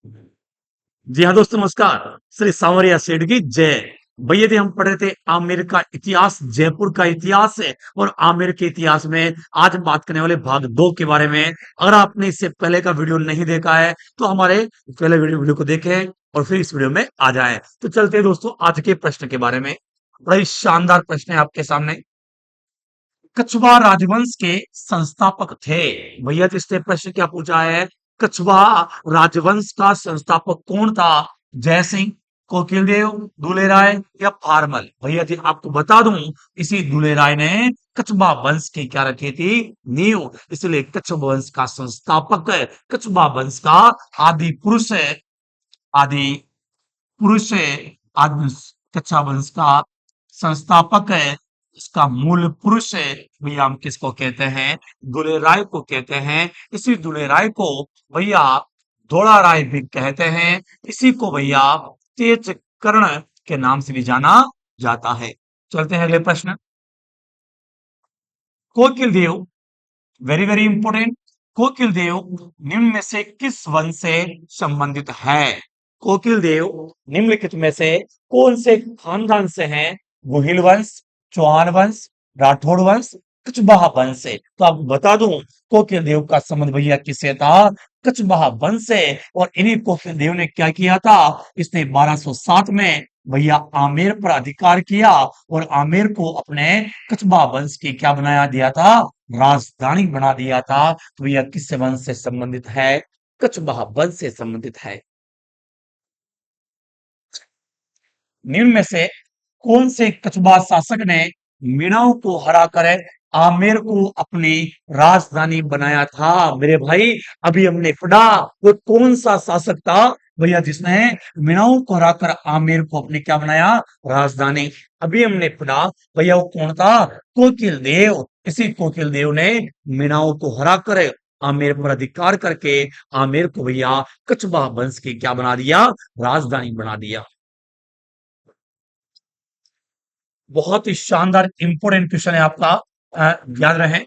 जी हाँ दोस्तों, नमस्कार। श्री सांवरिया सेठ की जय। भैया जी, हम पढ़ रहे थे आमेर का इतिहास, जयपुर का इतिहास है। और आमेर के इतिहास में आज हम बात करने वाले भाग 2 के बारे में। अगर आपने इससे पहले का वीडियो नहीं देखा है तो हमारे पहले वीडियो को देखें और फिर इस वीडियो में आ जाएं। तो चलते हैं दोस्तों आज के प्रश्न के बारे में। बड़ा ही शानदार प्रश्न है आपके सामने। कछवाहा राजवंश के संस्थापक थे। भैया जी, इसने प्रश्न क्या पूछा है? कछवाहा राजवंश का संस्थापक कौन था? जय सिंह, कोकिलदेव, दूले राय या भारमल? भैया जी, आपको बता दूं, इसी दूले राय ने कछवाहा वंश की क्या रखी थी? नींव। इसलिए कछवाहा वंश का संस्थापक है, कछवाहा वंश का आदि पुरुष है, आदि पुरुष है, आदि कच्छा वंश का संस्थापक है, इसका मूल पुरुष है। भैया हम किसको कहते हैं? दुले राय को कहते हैं। इसी दुले राय को भैया धोड़ा राय भी कहते हैं। इसी को भैया तेज कर्ण के नाम से भी जाना जाता है। चलते हैं अगले प्रश्न। कोकिल देव, वेरी वेरी इंपॉर्टेंट। कोकिल देव निम्न में से किस वंश से संबंधित है? कोकिल देव निम्नलिखित में से कौन से खानदान से हैं? गोहिल वंश, चौहान वंश, राठौड़ वंश, कुचवाहा वंश से? तो आपको बता दूं, कोकिल देव का संबंध भैया किससे था? कुचवाहा वंश से। और इन्हीं कोकिल देव ने क्या किया था? इसने 1207 में भैया आमेर पर अधिकार किया और आमेर को अपने कछवाहा वंश की क्या बनाया दिया था? राजधानी बना दिया था। तो यह किस वंश से संबंधित है? कछवाहा वंश से संबंधित है। निम्न में से कौन से कछवाहा शासक ने मीणाओं को हराकर आमेर को अपनी राजधानी बनाया था? मेरे भाई, अभी हमने पढ़ा वो कौन सा शासक था भैया जिसने मीणाओं को हराकर आमेर को अपनी क्या बनाया? राजधानी। अभी हमने पढ़ा भैया वो कौन था? कोकिल देव। इसी कोकिल देव ने मीणाओं को हराकर आमेर पर अधिकार करके आमेर को भैया कछवाहा वंश की क्या बना दिया? राजधानी बना दिया। बहुत ही शानदार इंपोर्टेंट क्वेश्चन है आपका। याद रहे,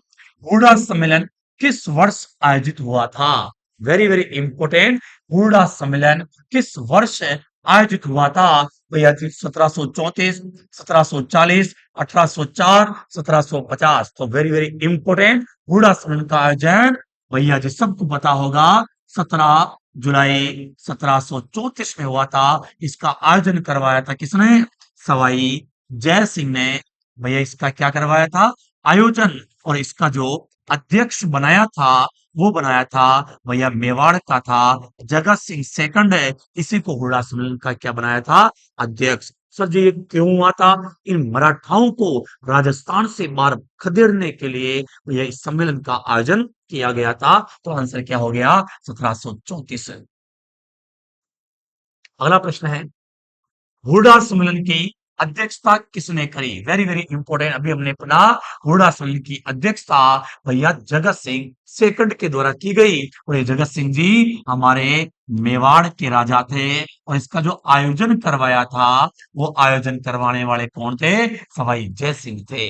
हुडा सम्मेलन किस वर्ष आयोजित हुआ था? Very very important. हुडा सम्मेलन किस वर्ष आयोजित हुआ था? भैया जी, 1734, 1740, 1804, 1750। तो वेरी वेरी इंपोर्टेंट। हुडा सम्मेलन का आयोजन भैया जी सबको पता होगा, 17 जुलाई 1734 में हुआ था। इसका आयोजन करवाया था किसने? सवाई जय सिंह ने भैया इसका क्या करवाया था? आयोजन। और इसका जो अध्यक्ष बनाया था वो बनाया था भैया मेवाड़ का था जगत सिंह सेकंड है। इसी को हुडा सम्मेलन का क्या बनाया था? अध्यक्ष। सर जी, ये क्यों हुआ था? इन मराठाओं को राजस्थान से मार खदेड़ने के लिए भैया इस सम्मेलन का आयोजन किया गया था। तो आंसर क्या हो गया? 1734। अगला प्रश्न है, हुडा सम्मेलन की अध्यक्षता किसने करी? Very very important. अभी हमने पढ़ा हुडा सम्मेलन की अध्यक्षता भैया जगत सिंह सेकंड के द्वारा की गई। और ये जगत सिंह जी हमारे मेवाड़ के राजा थे। और इसका जो आयोजन करवाया था वो आयोजन करवाने वाले कौन थे? सवाई जय सिंह थे।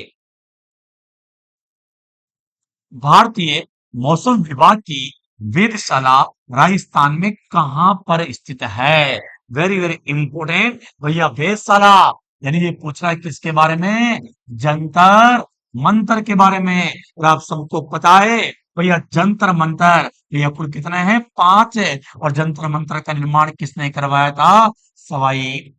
भारतीय मौसम विभाग की वेधशाला राजस्थान में कहां पर स्थित है? वेरी वेरी इंपोर्टेंट भैया। वेधशाला यानी ये पूछ रहा है किसके बारे में? जंतर मंतर के बारे में। और आप सबको पता है भैया जंतर मंतर ये कुल कितने हैं? 5 है। और जंतर मंतर का निर्माण किसने करवाया था? सवाई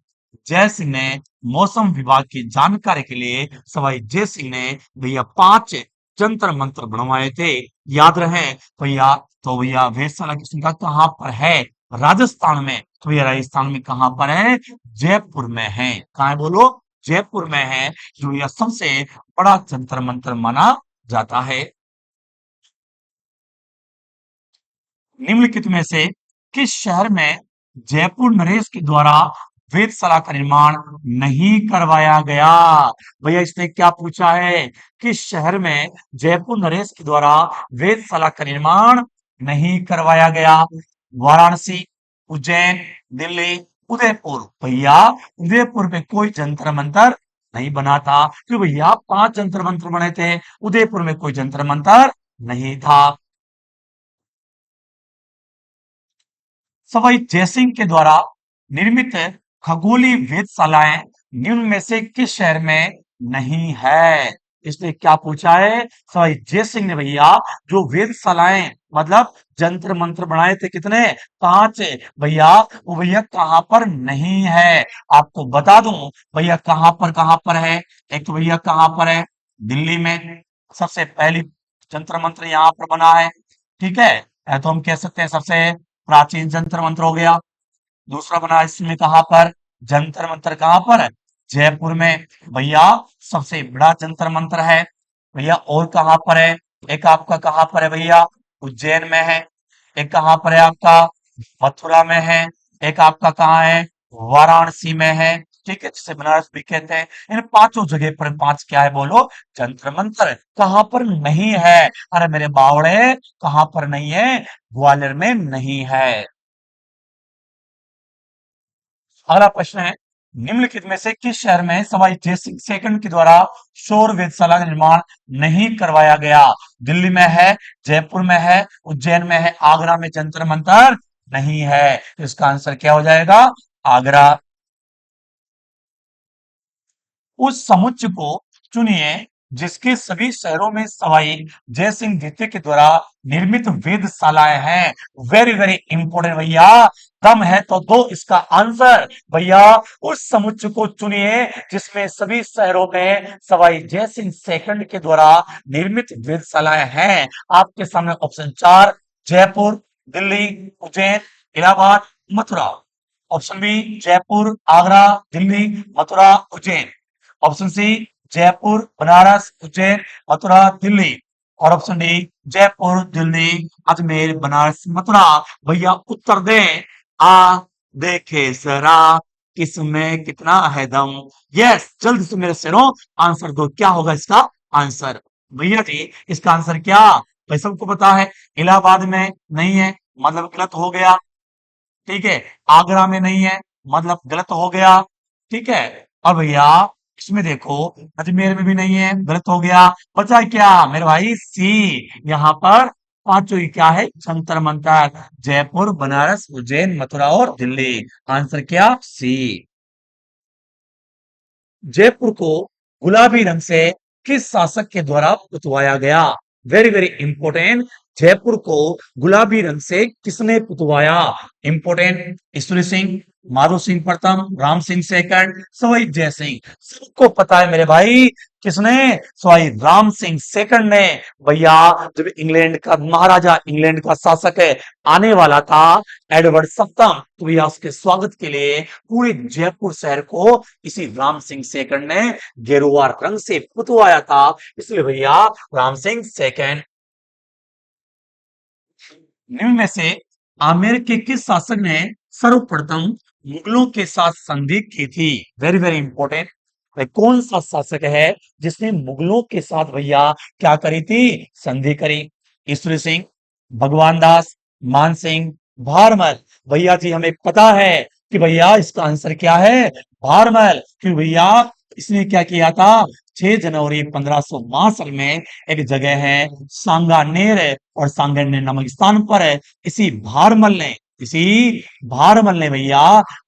जय सिंह ने। मौसम विभाग की जानकारी के लिए सवाई जय सिंह ने भैया 5 जंतर मंत्र बनवाए थे। याद रहे भैया। तो भैया वेधशाला की संख्या कहां पर है? राजस्थान में। तो भैया राजस्थान में कहां पर है? जयपुर में है। कहां है बोलो? जयपुर में है। जो यह सबसे बड़ा जंतर मंत्र माना जाता है। निम्नलिखित में से किस शहर में जयपुर नरेश के द्वारा वेधशाला का निर्माण नहीं करवाया गया? भैया इसने क्या पूछा है? किस शहर में जयपुर नरेश के द्वारा वेधशाला का निर्माण नहीं करवाया गया? वाराणसी, उज्जैन, दिल्ली, उदयपुर? भैया उदयपुर में कोई जंतर मंतर नहीं बना था। क्यों भैया? 5 जंतर मंतर बने थे, उदयपुर में कोई जंतर मंतर नहीं था। सवाई जयसिंह के द्वारा निर्मित खगोलीय वेधशालाएं निम्न में से किस शहर में नहीं है? इसने क्या पूछा है? सवाई जयसिंह ने भैया जो वेधशालाएं मतलब जंतर मंत्र बनाए थे कितने? 5 भैया, वो भैया कहां पर नहीं है? आपको बता दूं भैया कहां पर है। एक तो भैया कहां पर है? दिल्ली में सबसे पहली जंतर मंत्र यहां पर बना है। ठीक है, या तो हम कह सकते हैं सबसे प्राचीन जंतर मंत्र हो गया। दूसरा बना इसमें कहां पर? जंतर मंतर कहां पर है? जयपुर में। भैया सबसे बड़ा जंतर मंत्र है। भैया और कहां पर है? एक आपका कहां पर है भैया? उज्जैन में है। एक कहां पर है आपका? मथुरा में है। एक आपका कहाँ है? वाराणसी में है। ठीक है, जिसे बनारस भी कहते हैं। इन पांचों जगह पर 5 क्या है बोलो? जंतर मंतर। कहां पर नहीं है? अरे मेरे बावड़े, कहां पर नहीं है? ग्वालियर में नहीं है। अगला प्रश्न है, निम्नलिखित में से किस शहर में सवाई जय सिंह सेकंड के द्वारा सौर वेधशाला का निर्माण नहीं करवाया गया? दिल्ली में है, जयपुर में है, उज्जैन में है, आगरा में जंतर मंतर नहीं है। तो इसका आंसर क्या हो जाएगा? आगरा। उस समुच्चय को चुनिए जिसके सभी शहरों में सवाई जय सिंह द्वितीय के द्वारा निर्मित वेधशालाएं हैं। वेरी वेरी इंपॉर्टेंट भैया। दम है तो दो इसका आंसर भैया। उस समुच्चय को चुनिए जिसमें सभी शहरों में सवाई जय सिंह सेकंड के द्वारा निर्मित वेधशालाएं हैं। आपके सामने option 4 Jaipur, Delhi, Ujjain, Allahabad, Mathura. Option B Jaipur, Agra, Delhi, Mathura, Ujjain. Option C Jaipur, Banaras, Ujjain, Mathura, Delhi. और ऑप्शन डी जयपुर, दिल्ली, अजमेर, बनारस, मथुरा। भैया उत्तर दें। आ देखे जरा किसमें कितना है दम। यस, जल्दी से मेरे शेरों आंसर दो, क्या होगा इसका आंसर? भैया जी इसका आंसर क्या? भाई सबको पता है इलाहाबाद में नहीं है, मतलब गलत हो गया। ठीक है, आगरा में नहीं है, मतलब गलत हो गया। ठीक है, अब भैया इसमें देखो अजमेर में भी नहीं है, गलत हो गया। बचा क्या मेरे भाई? सी। यहाँ पर पांचों ही क्या है? जंतर मंतर। जयपुर, बनारस, उज्जैन, मथुरा और दिल्ली। आंसर क्या? सी। जयपुर को गुलाबी रंग से किस शासक के द्वारा पुतवाया गया? Very very important. जयपुर को गुलाबी रंग से किसने पुतवाया? इंपॉर्टेंट। ईश्वरी सिंह, माधो सिंह प्रथम, राम सिंह सेकंड, सवाई जय सिंह। सबको पता है मेरे भाई किसने? सवाई राम सिंह सेकंड ने। भैया जब इंग्लैंड का महाराजा, इंग्लैंड का शासक है आने वाला था एडवर्ड सप्तम, तो भैया उसके स्वागत के लिए पूरे जयपुर शहर को इसी राम सिंह सेकंड ने गेरुआ रंग से पुतवाया था। इसलिए भैया राम सिंह सेकंड। निम्न में से आमेर के किस शासक ने सर्वप्रथम मुगलों के साथ संधि की थी? Very very important. भाई कौन सा शासक है जिसने मुगलों के साथ भैया क्या करी थी? संधि करी। ईश्वरी सिंह, भगवान दास, मान सिंह, भारमल। भैया जी हमें पता है कि भैया इसका आंसर क्या है? भारमल। क्यों भैया? इसने क्या किया था? 6 जनवरी 1562 में एक जगह है सांगानेर और सांगानेर नामक स्थान पर है इसी भारमल ने भैया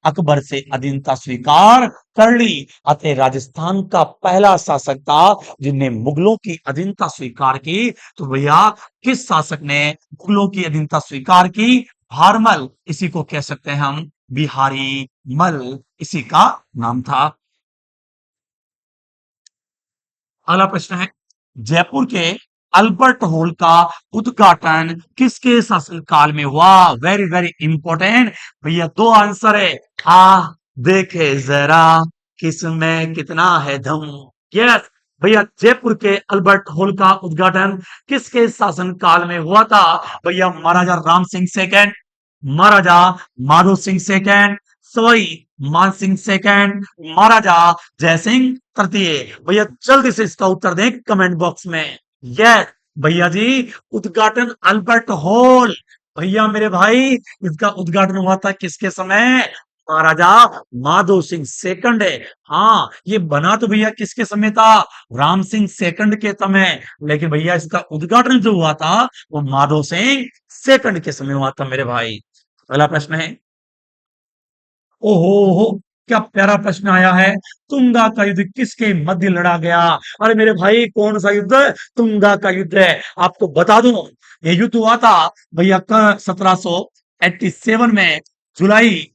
अकबर से अधीनता स्वीकार कर ली। अतः राजस्थान का पहला शासक था जिनने मुगलों की अधीनता स्वीकार की। तो भैया किस शासक ने मुगलों की अधीनता स्वीकार की? भारमल। इसी को कह सकते हैं हम बिहारी मल, इसी का नाम था। अगला प्रश्न है, जयपुर के अल्बर्ट हॉल का उद्घाटन किसके शासनकाल में हुआ? Very very important. भैया दो आंसर है। आ देखे जरा किसमें कितना है दम। यस भैया, जयपुर के अल्बर्ट हॉल का उद्घाटन किसके शासनकाल में हुआ था? भैया महाराजा राम सिंह सेकंड, महाराजा माधो सिंह सेकंड, सवाई मान सिंह सेकंड, महाराजा जय सिंह तृतीय। भैया जल्दी से इसका उत्तर दें कमेंट बॉक्स में। यस भैया जी, उद्घाटन अल्बर्ट हॉल। भैया मेरे भाई इसका उद्घाटन हुआ था किसके समय? महाराजा माधो सिंह सेकंड है। हाँ, ये बना तो भैया किसके समय था? राम सिंह सेकंड के समय। लेकिन भैया इसका उद्घाटन जो हुआ था वो माधो सिंह सेकंड के समय हुआ था मेरे भाई। अगला प्रश्न है, ओहो हो, क्या प्यारा प्रश्न आया है। तुंगा का युद्ध किसके मध्य लड़ा गया? अरे मेरे भाई, कौन सा युद्ध? तुंगा का युद्ध है। आपको बता दूं, ये युद्ध हुआ था भैया 1787 में, जुलाई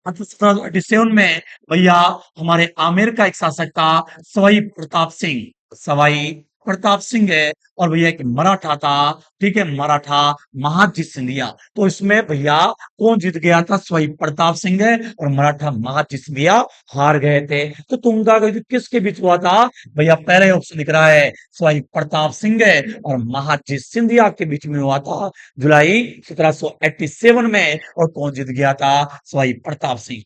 1787 में भैया, हमारे आमेर का एक शासक था, सवाई प्रताप सिंह। सवाई प्रताप सिंह है, और भैया एक मराठा था, ठीक है, मराठा महाजी सिंधिया। तो इसमें भैया कौन जीत गया था? सवाई प्रताप सिंह है, और मराठा महाजी सिंधिया हार गए थे। तो तुंगा का युद्ध किसके बीच हुआ था? भैया पहले ऑप्शन दिख रहा है, सवाई प्रताप सिंह है और महाजी सिंधिया के बीच में हुआ था, जुलाई 1787 में। और कौन जीत गया था? सवाई प्रताप सिंह।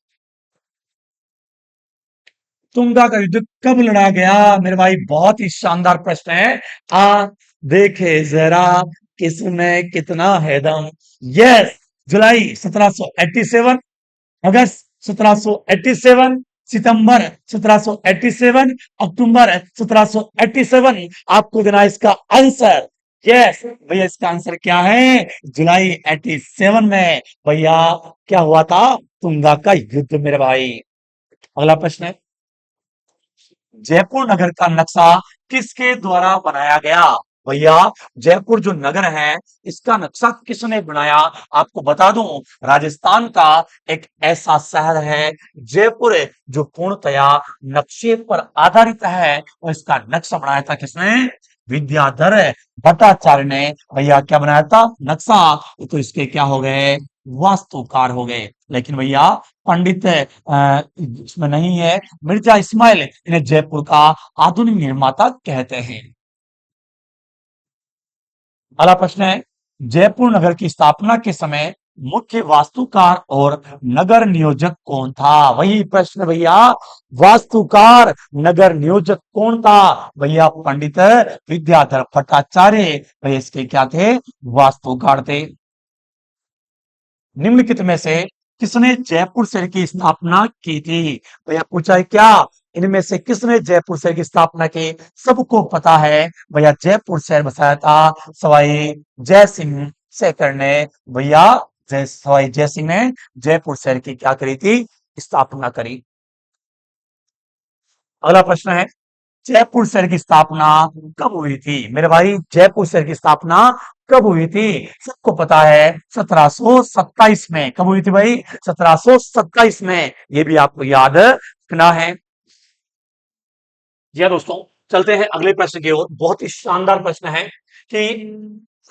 तुंगा का युद्ध कब लड़ा गया? मेरे भाई, बहुत ही शानदार प्रश्न है। आ देखे जरा, किसमें कितना है दम। यस, जुलाई 1787, अगस्त 1787, सितंबर 1787, अक्टूबर 1787। आपको देना है इसका आंसर। यस भैया, इसका आंसर क्या है? जुलाई 87 में भैया क्या हुआ था? तुंगा का युद्ध, मेरे भाई। अगला प्रश्न है, जयपुर नगर का नक्शा किसके द्वारा बनाया गया? भैया, जयपुर जो नगर है, इसका नक्शा किसने बनाया? आपको बता दूं, राजस्थान का एक ऐसा शहर है जयपुर, जो पूर्णतया नक्शे पर आधारित है, और इसका नक्शा बनाया था किसने? विद्याधर भट्टाचार्य ने भैया क्या बनाया था? नक्शा। तो इसके क्या हो गए? वास्तुकार हो गए। लेकिन भैया पंडित इसमें नहीं है, मिर्जा इस्माइल इन्हें जयपुर का आधुनिक निर्माता कहते हैं। अगला प्रश्न है, जयपुर नगर की स्थापना के समय मुख्य वास्तुकार और नगर नियोजक कौन था? वही प्रश्न भैया, वास्तुकार नगर नियोजक कौन था? भैया पंडित विद्याधर भट्टाचार्य भैया इसके क्या थे? वास्तुकार थे। निम्नलिखित में से किसने जयपुर शहर की स्थापना की थी? भैया पूछा है क्या, इनमें से किसने जयपुर शहर की स्थापना की? सबको पता है भैया, जयपुर शहर बसाया था सवाई जय सिंह शेखर ने। भैया सवाई जय सिंह ने जयपुर शहर की क्या करी थी? स्थापना करी। अगला प्रश्न है, जयपुर शहर की स्थापना कब हुई थी? मेरे भाई, जयपुर शहर की स्थापना कब हुई थी? सबको पता है, 1727 में। कब हुई थी भाई? 1727 में। ये भी आपको याद रखना है। जी हाँ दोस्तों, चलते हैं अगले प्रश्न की ओर। बहुत ही शानदार प्रश्न है कि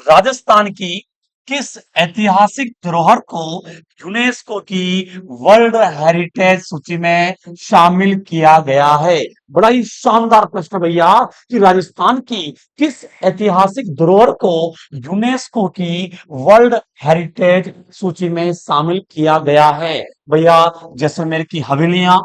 राजस्थान की किस ऐतिहासिक धरोहर को यूनेस्को की वर्ल्ड हेरिटेज सूची में शामिल किया गया है? बड़ा ही शानदार प्रश्न भैया, कि राजस्थान की किस ऐतिहासिक धरोहर को यूनेस्को की वर्ल्ड हेरिटेज सूची में शामिल किया गया है? भैया, जैसलमेर की हवेलियां,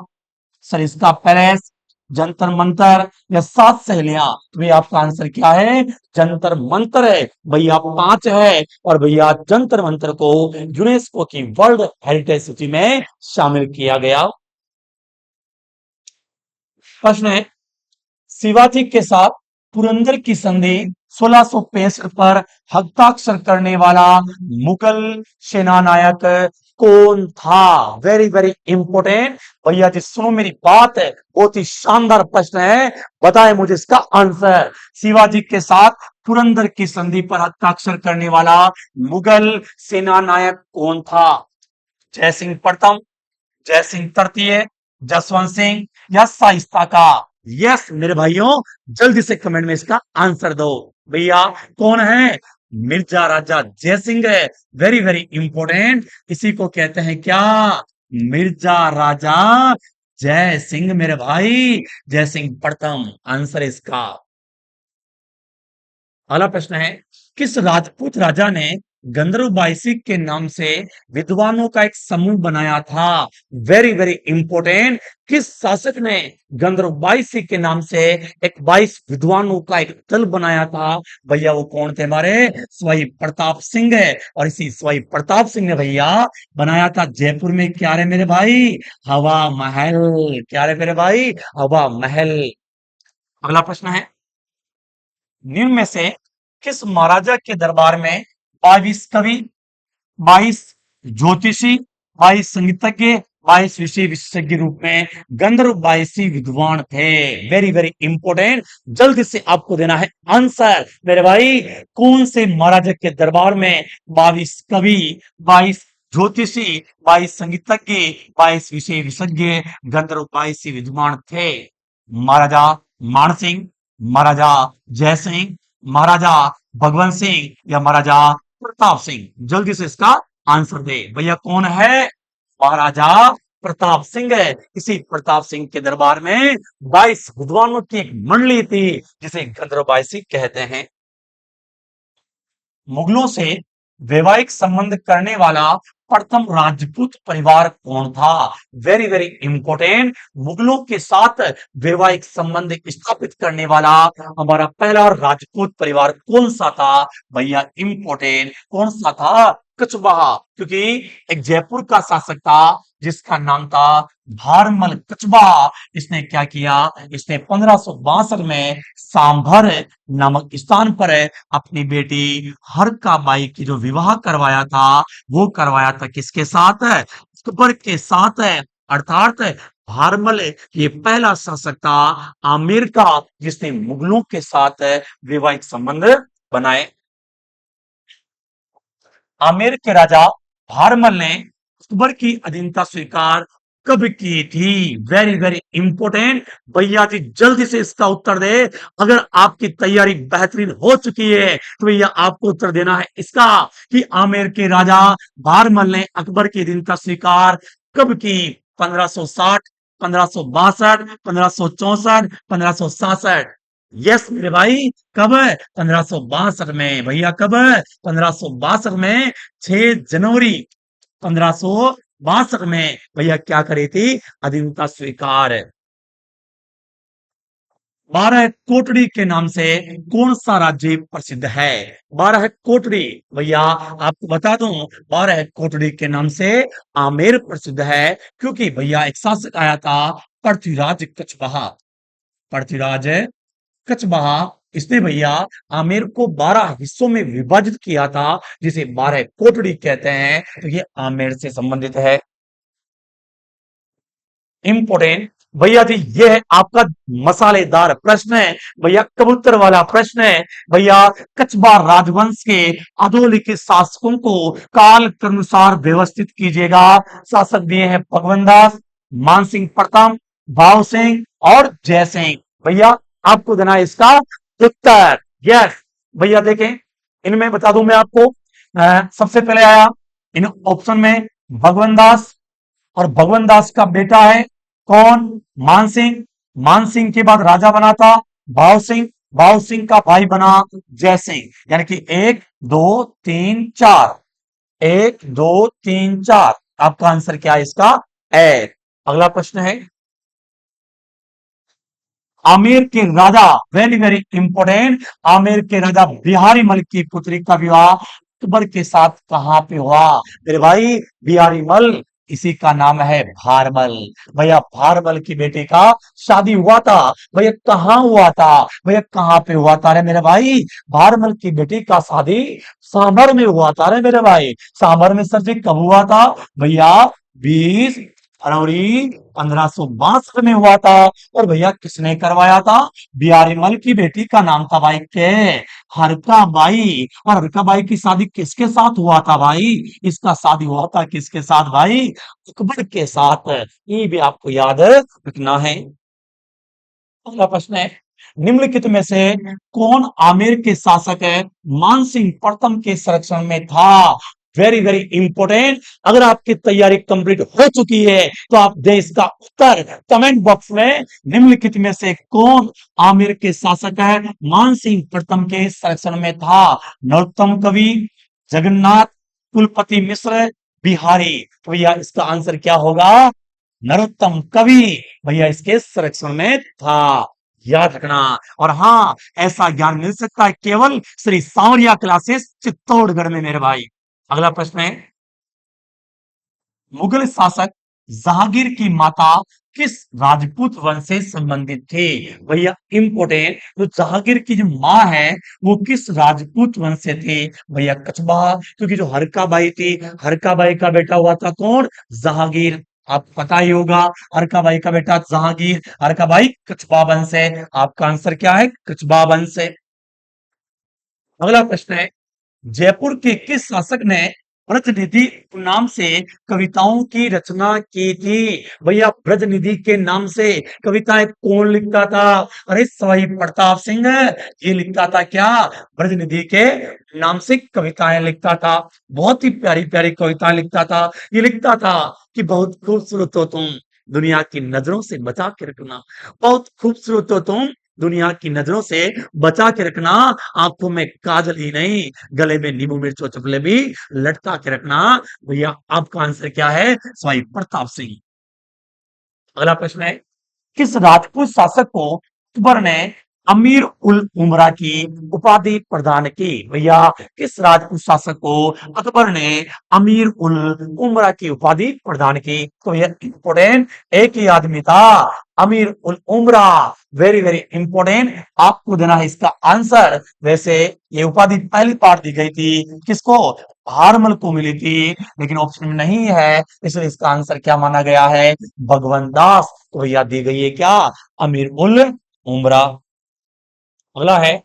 सरिस्का पैलेस, जंतर मंतर, या सात सहेलियां। तो भैया आपका आंसर क्या है? जंतर मंतर है भैया, पांच है। और भैया जंतर मंतर को यूनेस्को की वर्ल्ड हेरिटेज सूची में शामिल किया गया। प्रश्न है, शिवाजी के साथ पुरंदर की संधि 1665 पर हस्ताक्षर करने वाला मुगल सेनानायक कौन था? वेरी वेरी इंपोर्टेंट भैया जी, सुनो मेरी बात है, बहुत ही शानदार प्रश्न है। बताएं मुझे इसका आंसर। शिवाजी के साथ पुरंदर की संधि पर हस्ताक्षर करने वाला मुगल सेनानायक कौन था? जय सिंह प्रथम, जय सिंह तृतीय, जसवंत सिंह, या शाइस्ता का? यस मेरे भाइयों, जल्दी से कमेंट में इसका आंसर दो। भैया कौन है? मिर्जा राजा जय सिंह है। Very very important. इसी को कहते हैं क्या? मिर्जा राजा जय सिंह, मेरे भाई। जय सिंह प्रथम आंसर इसका। अगला प्रश्न है, किस राजपूत राजा ने गंधर्व बाईसी के नाम से विद्वानों का एक समूह बनाया था? Very very important. किस शासक ने गंधर्व बाईसी के नाम से एक 22 विद्वानों का एक दल बनाया था? भैया वो कौन थे? हमारे सवाई प्रताप सिंह है। और इसी सवाई प्रताप सिंह ने भैया बनाया था जयपुर में, क्या रे मेरे भाई? हवा महल। क्या रे मेरे भाई? हवा महल। अगला प्रश्न है, निम्न में से किस महाराजा के दरबार में 22 कवि, 22 ज्योतिषी, 22 संगीतज्ञ, 22 विषय विशेषज्ञ रूप में गंधर्व 22 विद्वान थे। Very very important. जल्दी से आपको देना है आंसर मेरे भाई। कौन से महाराजा के दरबार में 22 कवि, 22 ज्योतिषी, 22 संगीतज्ञ, 22 विषय विशेषज्ञ, गंधर्व 22 विद्वान थे? महाराजा मानसिंह, महाराजा जयसिंह, महाराजा भगवंत सिंह या महाराजा प्रताप सिंह? जल्दी से इसका आंसर दे भैया। कौन है? महाराजा प्रताप सिंह है। इसी प्रताप सिंह के दरबार में 22 विद्वानों की एक मंडली थी जिसे गंधर्व 22 कहते हैं। मुगलों से वैवाहिक संबंध करने वाला प्रथम राजपूत परिवार कौन था? Very very important. मुगलों के साथ वैवाहिक संबंध स्थापित करने वाला हमारा पहला राजपूत परिवार कौन सा था? भैया इंपॉर्टेंट। कौन सा था? कछवाहा। क्योंकि एक जयपुर का शासक था जिसका नाम था भारमल कछवाहा। इसने क्या किया? इसने 1562 में सांभर नामक स्थान पर अपनी बेटी हरका बाई की जो विवाह करवाया था वो करवाया था किसके साथ? अकबर के साथ। अर्थात भारमल ये पहला शासक था आमेर का जिसने मुगलों के साथ वैवाहिक संबंध बनाए। आमेर के राजा भारमल ने अकबर की अधीनता स्वीकार कब की थी? Very very important. भैया जी जल्दी से इसका उत्तर दे। अगर आपकी तैयारी बेहतरीन हो चुकी है तो भैया आपको उत्तर देना है इसका कि आमेर के राजा भारमल ने अकबर की अधीनता स्वीकार कब की? 1560, 1562, 1564, 1567? यस मेरे भाई। कब? 1562 में। भैया कब? 1562 में। 6 जनवरी 1562 में भैया क्या करी थी? अधीनता स्वीकार। 12 कोटड़ी के नाम से कौन सा राज्य प्रसिद्ध है? 12 कोटड़ी भैया आपको बता दूं, 12 कोटड़ी के नाम से आमेर प्रसिद्ध है क्योंकि भैया एक शासक आया था पृथ्वीराज कछवाहा। पृथ्वीराज कछवाहा इसने भैया आमेर को 12 हिस्सों में विभाजित किया था जिसे 12 कोटड़ी कहते हैं। तो ये आमेर से संबंधित है। इंपोर्टेंट भैया जी ये है आपका मसालेदार प्रश्न है भैया, कबूतर वाला प्रश्न है भैया। कछवाहा राजवंश के अधोलिखित शासकों को काल के अनुसार व्यवस्थित कीजिएगा। शासक दिए हैं भगवंत दास, मानसिंह प्रथम, भाव सिंह और जय सिंह। भैया आपको देना है इसका उत्तर। यस भैया देखें, इनमें बता दूं मैं आपको। सबसे पहले आया इन ऑप्शन में भगवंत दास, और भगवंत दास का बेटा है कौन? मानसिंह। मानसिंह के बाद राजा बना था भाव सिंह। भाव सिंह का भाई बना जय सिंह। यानी कि 1 2 3 4, 1 2 3 4। आपका आंसर क्या है इसका? ए। अगला प्रश्न है आमेर के राजा, वेरी वेरी इंपोर्टेंट, आमेर के राजा बिहारी मल की पुत्री का विवाह अकबर के साथ कहां पे हुआ? मेरे भाई बिहारी मल इसी का नाम है भारमल। भैया भारमल की बेटी का शादी हुआ था। भैया कहाँ हुआ था? भैया कहाँ पे हुआ था रे मेरे भाई? भारमल की बेटी का शादी सांभर में हुआ था रे मेरे भाई। सांभर में सर जी कब हुआ था? भैया 20 फरवरी 1562 में हुआ था। और भैया किसने करवाया था? बिहारी मल की बेटी का नाम था भाई के हरका बाई। और हरका बाई की शादी किसके साथ हुआ था भाई? इसका शादी हुआ था किसके साथ भाई? अकबर के साथ। ये भी आपको याद रखना है। अगला प्रश्न है निम्नलिखित में से कौन आमेर के शासक है मानसिंह प्रथम के संरक्षण में था? Very very important. अगर आपकी तैयारी कंप्लीट हो चुकी है तो आप दें इसका उत्तर कमेंट बॉक्स में। निम्नलिखित में से कौन आमेर के शासक है मानसिंह प्रथम के संरक्षण में था? नरोत्तम कवि, जगन्नाथ, कुलपति मिश्र, बिहारी? तो भैया इसका आंसर क्या होगा? नरोत्तम कवि भैया इसके संरक्षण में था। याद रखना। और हाँ, ऐसा ज्ञान मिल सकता है केवल श्री सांवरिया क्लासेस चित्तौड़गढ़ में मेरे भाई। अगला प्रश्न है मुगल शासक जहांगीर की माता किस राजपूत वंश से संबंधित थी? भैया इंपोर्टेंट, तो जहांगीर की जो माँ है वो किस राजपूत वंश से थी? भैया कछबा, क्योंकि जो हरका बाई थी, हरका बाई का बेटा हुआ था कौन? जहांगीर। आपको पता ही होगा, हरका बाई का बेटा जहांगीर, हरका बाई कछबा वंश है। आपका आंसर क्या है? कछबा वंश है। अगला प्रश्न है, जयपुर के किस शासक ने ब्रजनिधि नाम से कविताओं की रचना की थी? भैया ब्रजनिधि के नाम से कविताएं कौन लिखता था? अरे सवाई प्रताप सिंह ये लिखता था क्या? ब्रजनिधि के नाम से कविताएं लिखता था। बहुत ही प्यारी प्यारी कविताएं लिखता था। ये लिखता था कि बहुत खूबसूरत हो तुम, दुनिया की नजरों से बचा के रखना। बहुत खूबसूरत हो तुम, दुनिया की नजरों से बचा के रखना। आंखों में काजल ही नहीं, गले में नींबू मिर्च और चपले भी लटका के रखना। भैया आपका आंसर क्या है? सवाई प्रताप सिंह। अगला प्रश्न है, किस राजपूत शासक को अकबर ने अमीर उल उमरा की उपाधि प्रदान की? भैया किस राजपूत शासक को अकबर ने अमीर उल उमरा की उपाधि प्रदान की? तो ये इंपोर्टेंट एक ही आदमी था, अमीर उल उमरा। वेरी वेरी इंपोर्टेंट, आपको देना है इसका आंसर। वैसे ये उपाधि पहली बार दी गई थी किसको? भारमल को मिली थी, लेकिन ऑप्शन में नहीं है, इसलिए इसका आंसर क्या माना गया है? भगवंत दास। तो भैया दी गई है क्या? अमीर उल उमरा। अगला है,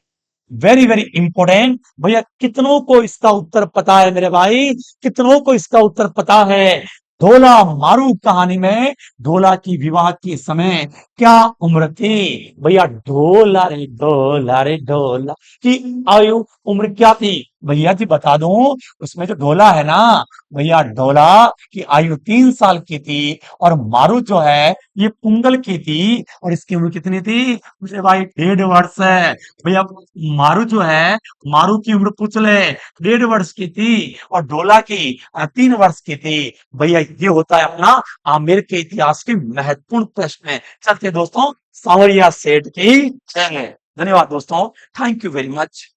वेरी वेरी इंपोर्टेंट, भैया कितनों को इसका उत्तर पता है मेरे भाई? कितनों को इसका उत्तर पता है? ढोला मारू कहानी में ढोला की विवाह के समय क्या उम्र थी? भैया ढोला रे ढोला की आयु उम्र क्या थी? भैया जी बता दूं, उसमें जो ढोला है ना, भैया ढोला की आयु 3 साल की थी, और मारू जो है ये पुंगल की थी, और इसकी उम्र कितनी थी? मुझे भाई 1.5 वर्ष है। भैया मारू जो है, मारू की उम्र पूछ ले, 1.5 वर्ष की थी, और ढोला की 3 वर्ष की थी। भैया ये होता है अपना आमेर के इतिहास के महत्वपूर्ण प्रश्न है। चलते दोस्तों, सांवरिया सेठ की जय। धन्यवाद दोस्तों, थैंक यू वेरी मच।